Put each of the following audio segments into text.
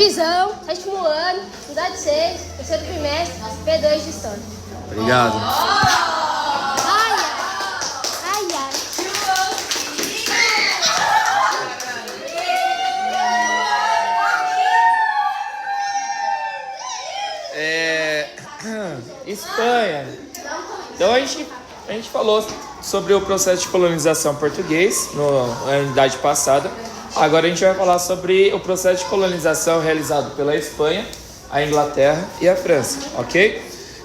Visão, sétimo ano, unidade 6, terceiro trimestre, P2 de História. Obrigado. Ai, ai, ai. Espanha. Então a gente falou sobre o processo de colonização português na unidade passada. Agora a gente vai falar sobre o processo de colonização realizado pela Espanha, a Inglaterra e a França, ok?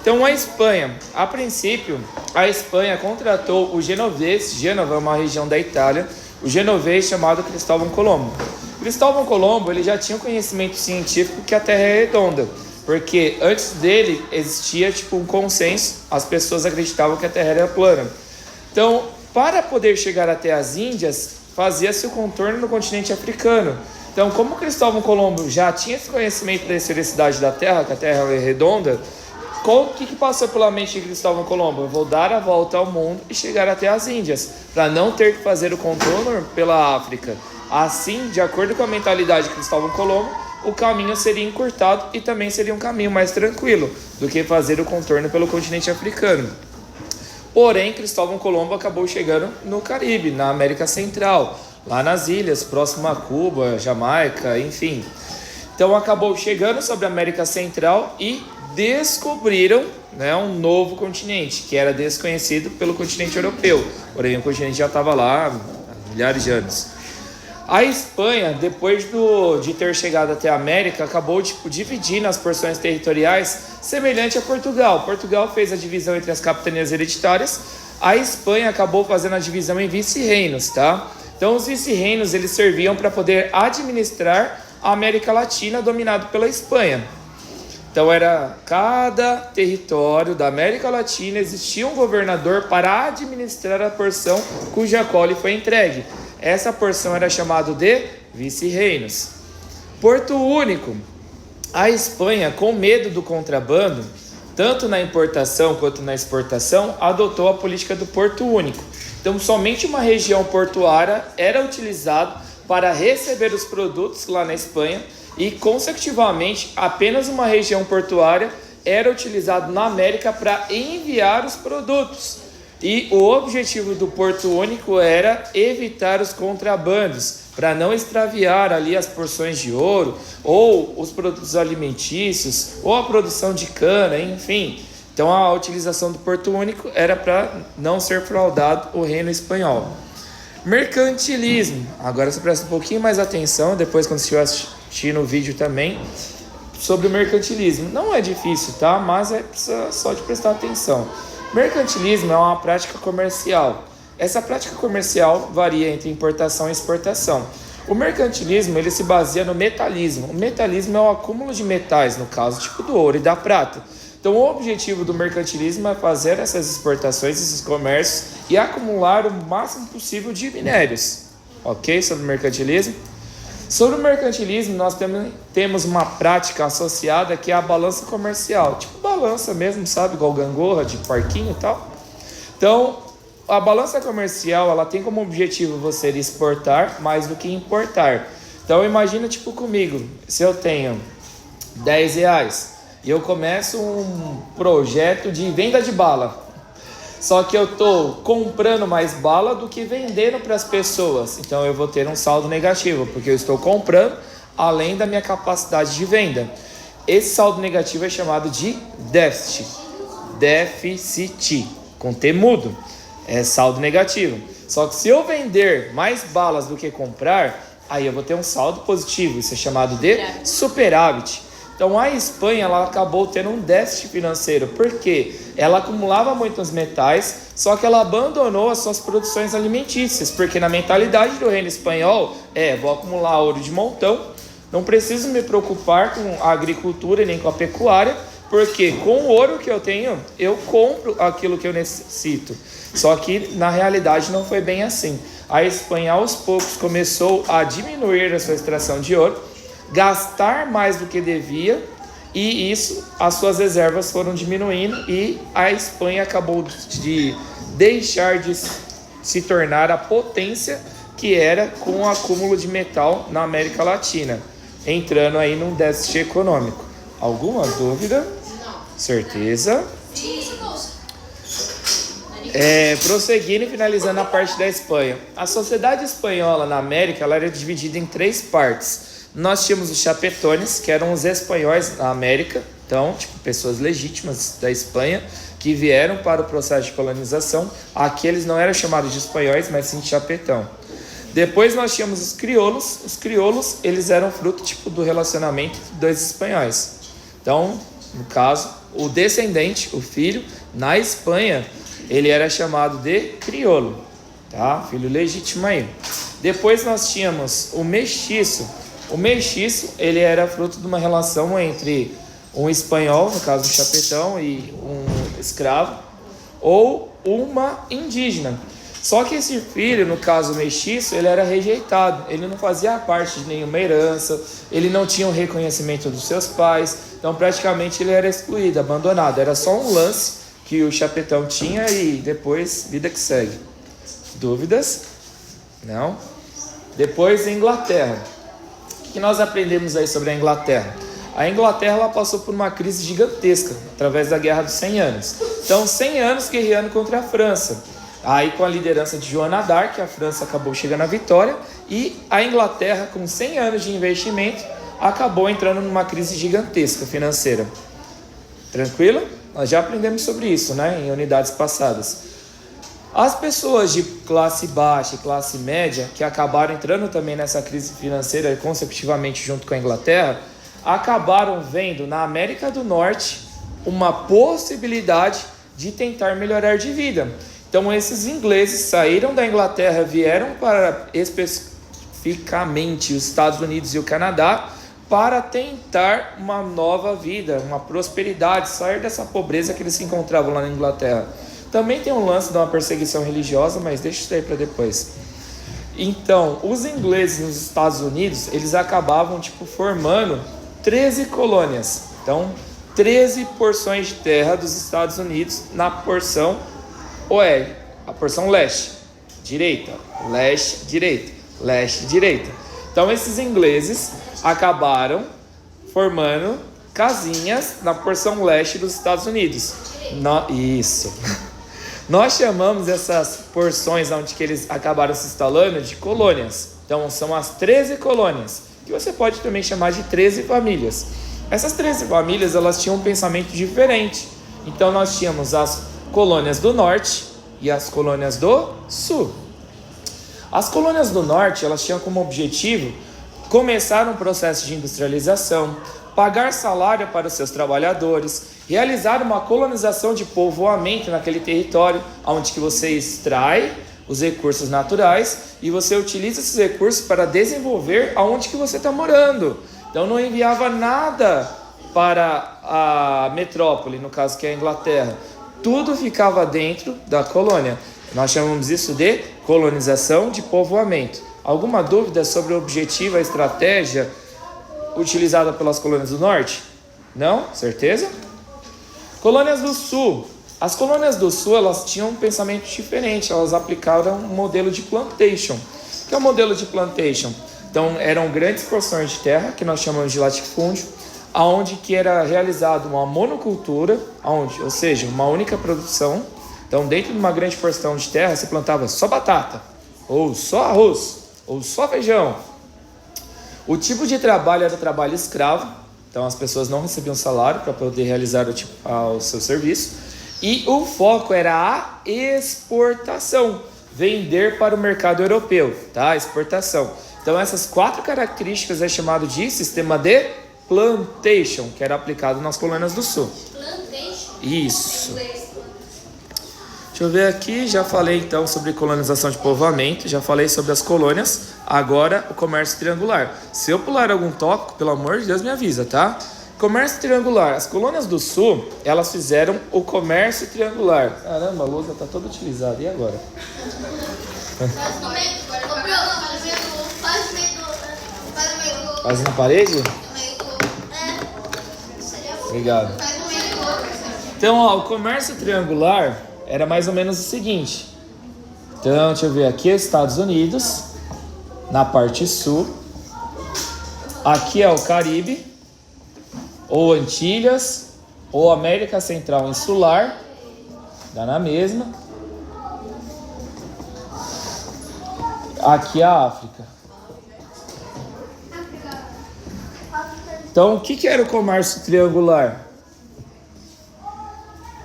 Então a Espanha, a princípio, a Espanha contratou o genovês, Gênova é uma região da Itália, o genovês chamado Cristóvão Colombo. Cristóvão Colombo, ele já tinha um conhecimento científico que a Terra é redonda, porque antes dele existia um consenso, as pessoas acreditavam que a Terra era plana. Então, para poder chegar até as Índias, fazia-se o contorno no continente africano. Então, como Cristóvão Colombo já tinha esse conhecimento da esfericidade da Terra, que a Terra é redonda, o que passou pela mente de Cristóvão Colombo? Eu vou dar a volta ao mundo e chegar até as Índias, para não ter que fazer o contorno pela África. Assim, de acordo com a mentalidade de Cristóvão Colombo, o caminho seria encurtado e também seria um caminho mais tranquilo do que fazer o contorno pelo continente africano. Porém, Cristóvão Colombo acabou chegando no Caribe, na América Central, lá nas ilhas, próximo a Cuba, Jamaica, enfim. Então acabou chegando sobre a América Central e descobriram, um novo continente, que era desconhecido pelo continente europeu. Porém, o continente já estava lá há milhares de anos. A Espanha, depois de ter chegado até a América, acabou dividindo as porções territoriais semelhante a Portugal. Portugal fez a divisão entre as capitanias hereditárias. A Espanha acabou fazendo a divisão em vice-reinos, tá? Então, os vice-reinos, eles serviam para poder administrar a América Latina, dominado pela Espanha. Então, cada território da América Latina existia um governador para administrar a porção cuja qual lhe foi entregue. Essa porção era chamada de vice-reinos. Porto Único. A Espanha, com medo do contrabando, tanto na importação quanto na exportação, adotou a política do Porto Único. Então, somente uma região portuária era utilizada para receber os produtos lá na Espanha e, consecutivamente, apenas uma região portuária era utilizada na América para enviar os produtos. E o objetivo do Porto Único era evitar os contrabandos, para não extraviar ali as porções de ouro, ou os produtos alimentícios, ou a produção de cana, enfim. Então a utilização do Porto Único era para não ser fraudado o reino espanhol. Mercantilismo. Agora você presta um pouquinho mais atenção, depois quando você estiver assistindo o vídeo também, sobre o mercantilismo. Não é difícil, tá? Mas precisa só de prestar atenção. Mercantilismo é uma prática comercial. Essa prática comercial varia entre importação e exportação. O mercantilismo, ele se baseia no metalismo. O metalismo é o acúmulo de metais, no caso, tipo do ouro e da prata. Então, o objetivo do mercantilismo é fazer essas exportações, esses comércios e acumular o máximo possível de minérios. Ok? Sobre o mercantilismo? Sobre o mercantilismo, nós temos uma prática associada que é a balança comercial. Tipo balança mesmo, sabe? Igual gangorra, de parquinho e tal. Então, a balança comercial, ela tem como objetivo você exportar mais do que importar. Então, imagina comigo, se eu tenho R$10 e eu começo um projeto de venda de bala. Só que eu estou comprando mais bala do que vendendo para as pessoas. Então eu vou ter um saldo negativo, porque eu estou comprando além da minha capacidade de venda. Esse saldo negativo é chamado de déficit. Déficit, com T mudo. É saldo negativo. Só que se eu vender mais balas do que comprar, aí eu vou ter um saldo positivo. Isso é chamado de superávit. Então a Espanha, ela acabou tendo um déficit financeiro, porque ela acumulava muitos metais, só que ela abandonou as suas produções alimentícias, porque na mentalidade do reino espanhol, vou acumular ouro de montão, não preciso me preocupar com a agricultura e nem com a pecuária, porque com o ouro que eu tenho, eu compro aquilo que eu necessito. Só que na realidade não foi bem assim. A Espanha aos poucos começou a diminuir a sua extração de ouro, gastar mais do que devia, e as suas reservas foram diminuindo e a Espanha acabou de deixar de se tornar a potência que era com o acúmulo de metal na América Latina. entrando aí num déficit econômico. Alguma dúvida? Certeza? Prosseguindo e finalizando a parte da Espanha. A sociedade espanhola na América ela era dividida em 3 partes. Nós tínhamos os chapetones, que eram os espanhóis na América, então, tipo, pessoas legítimas da Espanha, que vieram para o processo de colonização. Aqui eles não eram chamados de espanhóis, mas sim de chapetão. Depois nós tínhamos os crioulos. Os crioulos, eles eram fruto tipo do relacionamento entre 2 espanhóis. Então, no caso, o descendente, o filho, na Espanha, ele era chamado de crioulo, tá? Filho legítimo aí. Depois nós tínhamos o mestiço. O mestiço, ele era fruto de uma relação entre um espanhol, no caso um chapetão, e um escravo, ou uma indígena. Só que esse filho, no caso mestiço, ele era rejeitado, ele não fazia parte de nenhuma herança, ele não tinha o reconhecimento dos seus pais, então praticamente ele era excluído, abandonado. Era só um lance que o chapetão tinha e depois vida que segue. Dúvidas? Não? Depois Inglaterra. O que nós aprendemos aí sobre a Inglaterra? A Inglaterra ela passou por uma crise gigantesca através da Guerra dos 100 Anos. Então 100 anos guerreando contra a França. Aí com a liderança de Joana d'Arc, a França acabou chegando à vitória e a Inglaterra, com 100 anos de investimento, acabou entrando numa crise gigantesca financeira. Tranquilo? Nós já aprendemos sobre isso, né, em unidades passadas. As pessoas de classe baixa e classe média, que acabaram entrando também nessa crise financeira consecutivamente junto com a Inglaterra, acabaram vendo na América do Norte uma possibilidade de tentar melhorar de vida. Então esses ingleses saíram da Inglaterra, vieram para especificamente os Estados Unidos e o Canadá para tentar uma nova vida, uma prosperidade, sair dessa pobreza que eles se encontravam lá na Inglaterra. Também tem um lance de uma perseguição religiosa, mas deixa isso aí para depois. Então, os ingleses nos Estados Unidos, eles acabavam formando 13 colônias. Então, 13 porções de terra dos Estados Unidos na porção oeste, a porção leste, direita, leste, direita, leste, direita. Então, esses ingleses acabaram formando casinhas na porção leste dos Estados Unidos. Isso. Nós chamamos essas porções onde que eles acabaram se instalando de colônias. Então, são as 13 colônias, que você pode também chamar de 13 famílias. Essas 13 famílias, elas tinham um pensamento diferente. Então, nós tínhamos as colônias do norte e as colônias do sul. As colônias do norte, elas tinham como objetivo começar um processo de industrialização, pagar salário para os seus trabalhadores, realizar uma colonização de povoamento naquele território, onde que você extrai os recursos naturais e você utiliza esses recursos para desenvolver aonde que você está morando. Então não enviava nada para a metrópole, no caso que é a Inglaterra. Tudo ficava dentro da colônia. Nós chamamos isso de colonização de povoamento. Alguma dúvida sobre o objetivo, a estratégia utilizada pelas colônias do norte? Não? Certeza? Colônias do sul. As colônias do sul, elas tinham um pensamento diferente. Elas aplicaram um modelo de plantation. O que é o modelo de plantation? Então, eram grandes porções de terra, que nós chamamos de latifúndio, onde que era realizada uma monocultura, ou seja, uma única produção. Então, dentro de uma grande porção de terra, se plantava só batata, ou só arroz, ou só feijão. O tipo de trabalho era trabalho escravo, então as pessoas não recebiam salário para poder realizar o seu serviço. E o foco era a exportação, vender para o mercado europeu, tá? Exportação. Então essas 4 características é chamado de sistema de plantation, que era aplicado nas colônias do sul. Plantation? Isso. Deixa eu ver aqui, já falei então sobre colonização de povoamento, já falei sobre as colônias, agora o comércio triangular. Se eu pular algum tópico, pelo amor de Deus me avisa, tá? Comércio triangular. As colônias do sul, elas fizeram o comércio triangular. Caramba, a lousa está toda utilizada, e agora? Faz na parede? Obrigado. Então, ó, o comércio triangular era mais ou menos o seguinte. Então, deixa eu ver aqui, Estados Unidos, na parte sul. Aqui é o Caribe, ou Antilhas, ou América Central Insular, dá na mesma. Aqui é a África. Então, o que era o comércio triangular?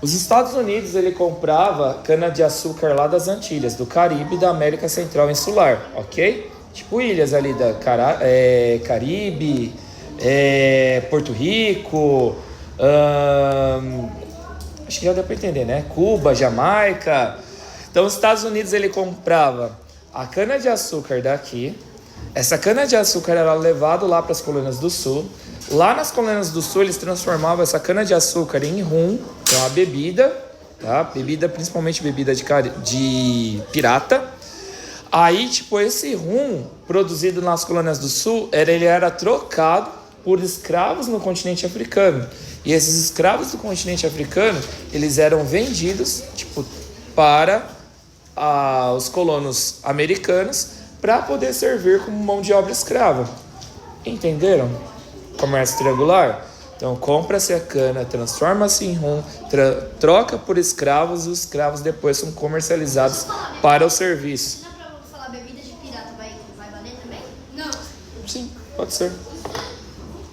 Os Estados Unidos, ele comprava cana-de-açúcar lá das Antilhas, do Caribe e da América Central Insular, ok? Tipo ilhas ali da Caribe, Porto Rico, acho que já deu para entender, né? Cuba, Jamaica. Então, os Estados Unidos, ele comprava a cana-de-açúcar daqui. Essa cana-de-açúcar era levada lá para as colônias do sul. Lá nas colônias do sul, eles transformavam essa cana-de-açúcar em rum, que é uma bebida, tá? Bebida, principalmente bebida de pirata. Aí, tipo, esse rum produzido nas colônias do sul, ele era trocado por escravos no continente africano. E esses escravos do continente africano, eles eram vendidos, tipo, para os colonos americanos para poder servir como mão de obra escrava. Entenderam? Comércio triangular? Então, compra-se a cana, transforma-se em rum, troca por escravos, e os escravos depois são comercializados para o serviço. Não é pra falar bebida de pirata, vai valer também? Não. Sim, pode ser.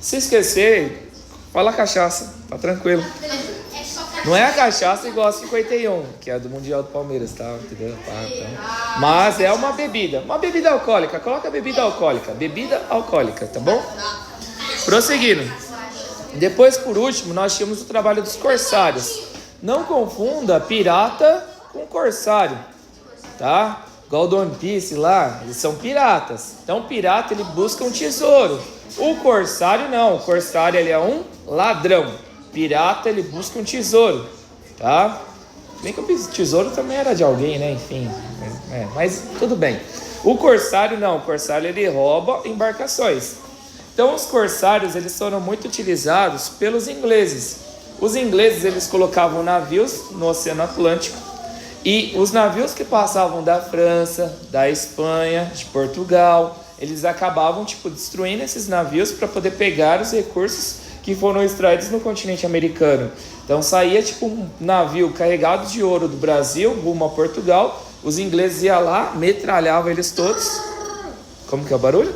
Se esquecer, fala cachaça, tá tranquilo. Beleza, é só cachaça. Não é a cachaça igual a 51, que é a do Mundial do Palmeiras, tá? Entendeu? Mas é uma bebida alcoólica. Coloca bebida alcoólica, tá bom? Prosseguindo. Depois, por último, nós tínhamos o trabalho dos corsários. Não confunda pirata com corsário, tá? Igual do One Piece lá, eles são piratas. Então, pirata, ele busca um tesouro. O corsário não, o corsário, ele é um ladrão. Pirata, ele busca um tesouro, tá? Bem que o tesouro também era de alguém, né? Enfim, mas tudo bem. O corsário não, o corsário, ele rouba embarcações. Então, os corsários, eles foram muito utilizados pelos ingleses. Os ingleses, eles colocavam navios no Oceano Atlântico, e os navios que passavam da França, da Espanha, de Portugal, eles acabavam, tipo, destruindo esses navios para poder pegar os recursos que foram extraídos no continente americano. Então, saía, tipo, um navio carregado de ouro do Brasil rumo a Portugal, os ingleses iam lá, metralhavam eles todos. Como que é o barulho?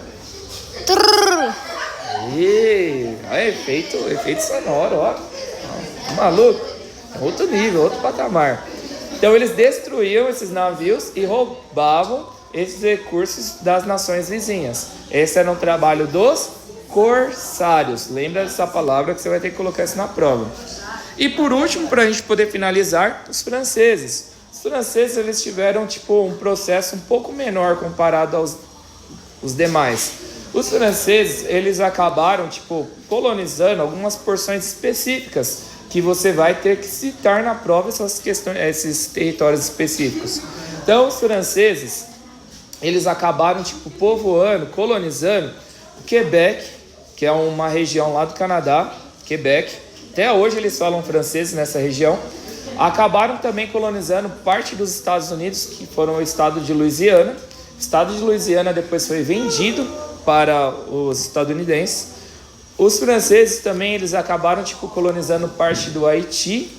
Efeito sonoro, ó. Maluco. É outro nível, outro patamar. Então eles destruíam esses navios e roubavam esses recursos das nações vizinhas. Esse era um trabalho dos corsários. Lembra dessa palavra que você vai ter que colocar isso na prova. E por último, para a gente poder finalizar, os franceses. Os franceses, eles tiveram tipo um processo um pouco menor comparado aos demais. Os franceses, eles acabaram, tipo, colonizando algumas porções específicas que você vai ter que citar na prova essas questões, esses territórios específicos. Então, os franceses, eles acabaram, tipo, povoando, colonizando o Quebec, que é uma região lá do Canadá, Quebec. Até hoje eles falam francês nessa região. Acabaram também colonizando parte dos Estados Unidos, que foram o estado de Louisiana. O estado de Louisiana depois foi vendido para os estadunidenses. Os franceses também, eles acabaram tipo colonizando parte do Haiti.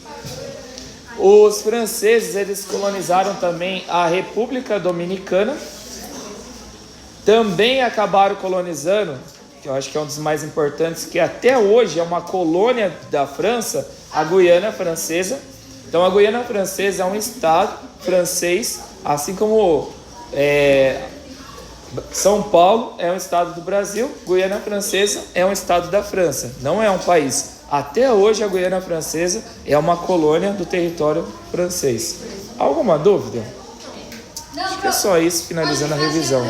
Os franceses, eles colonizaram também a República Dominicana. Também acabaram colonizando, que eu acho que é um dos mais importantes, que até hoje é uma colônia da França, a Guiana Francesa. Então a Guiana Francesa é um estado francês, assim como São Paulo é um estado do Brasil, Guiana Francesa é um estado da França, não é um país. Até hoje a Guiana Francesa é uma colônia do território francês. Alguma dúvida? Acho que é só isso, finalizando a revisão.